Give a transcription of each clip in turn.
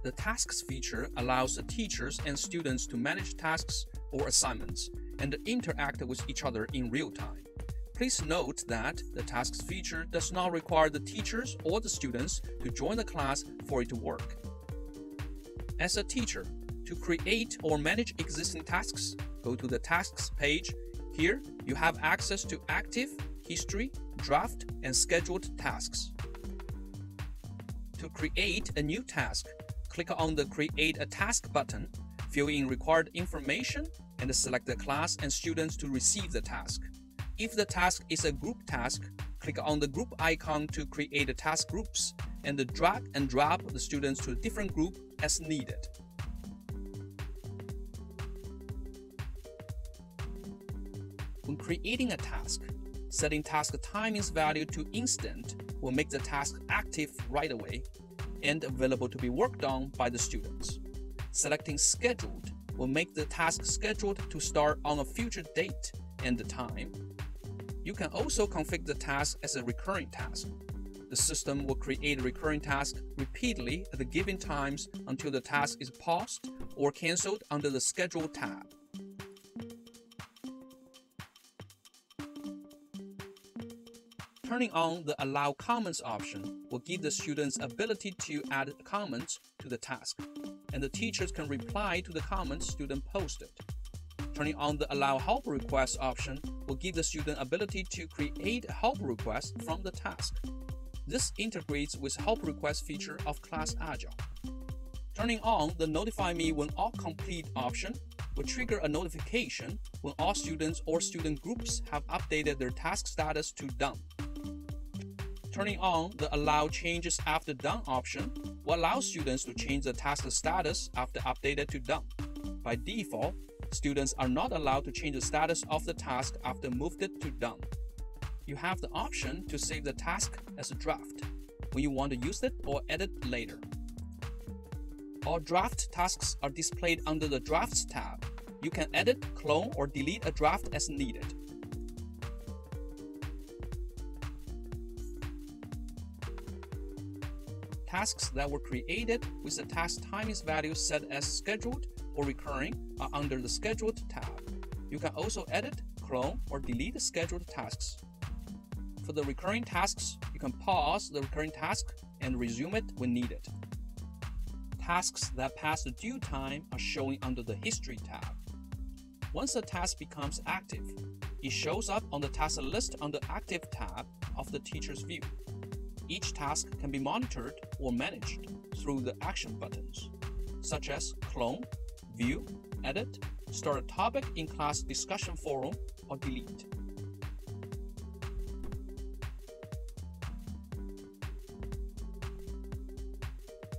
The Tasks feature allows the teachers and students to manage tasks or assignments and interact with each other in real time. Please note that the Tasks feature does not require the teachers or the students to join the class for it to work. As a teacher, to create or manage existing tasks, go to the Tasks page. Here, you have access to active, history, draft, and scheduled tasks. To create a new task, click on the Create a Task button, fill in required information, and select the class and students to receive the task. If the task is a group task, click on the group icon to create the task groups and drag and drop the students to a different group as needed. When creating a task, setting task timings value to instant will make the task active right away and available to be worked on by the students. Selecting scheduled will make the task scheduled to start on a future date and time. You can also configure the task as a recurring task. The system will create a recurring task repeatedly at the given times until the task is paused or cancelled under the Schedule tab. Turning on the Allow Comments option will give the students ability to add comments to the task, and the teachers can reply to the comments student posted. Turning on the Allow Help Request option will give the student ability to create a help request from the task. This integrates with Help Request feature of ClassAgile. Turning on the Notify Me when all complete option will trigger a notification when all students or student groups have updated their task status to Done. Turning on the Allow Changes After Done option will allow students to change the task status after updated to Done. By default, students are not allowed to change the status of the task after moved it to Done. You have the option to save the task as a draft when you want to use it or edit later. All draft tasks are displayed under the Drafts tab. You can edit, clone, or delete a draft as needed. Tasks that were created with the task timings value set as scheduled or recurring are under the Scheduled tab. You can also edit, clone, or delete the scheduled tasks. For the recurring tasks, you can pause the recurring task and resume it when needed. Tasks that pass the due time are shown under the History tab. Once a task becomes active, it shows up on the task list on the Active tab of the teacher's view. Each task can be monitored or managed through the action buttons, such as clone, view, edit, start a topic in class discussion forum, or delete.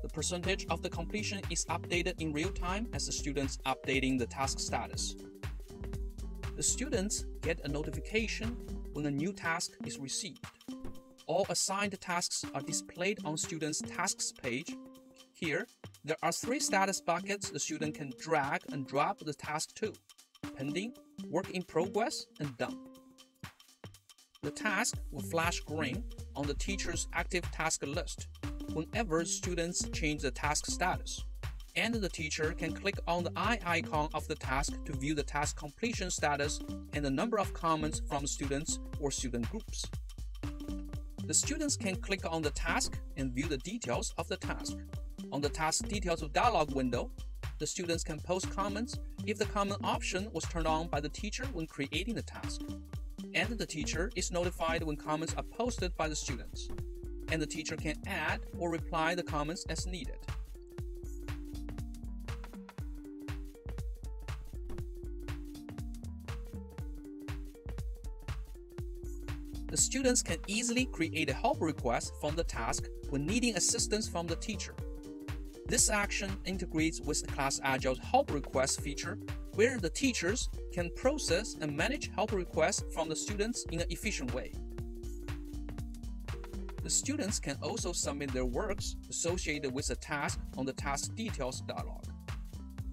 The percentage of the completion is updated in real time as the students updating the task status. The students get a notification when a new task is received. All assigned tasks are displayed on students' tasks page. Here, there are 3 status buckets the student can drag and drop the task to: pending, work in progress, and done. The task will flash green on the teacher's active task list whenever students change the task status, and the teacher can click on the eye icon of the task to view the task completion status and the number of comments from students or student groups. The students can click on the task and view the details of the task. On the Task Details dialog window, the students can post comments if the comment option was turned on by the teacher when creating the task. And the teacher is notified when comments are posted by the students. And the teacher can add or reply the comments as needed. The students can easily create a help request from the task when needing assistance from the teacher. This action integrates with ClassAgile's help request feature, where the teachers can process and manage help requests from the students in an efficient way. The students can also submit their works associated with a task on the Task Details dialog.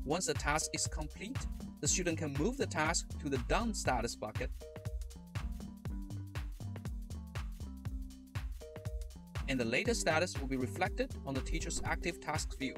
Once the task is complete, the student can move the task to the Done status bucket, and the latest status will be reflected on the teacher's active tasks view.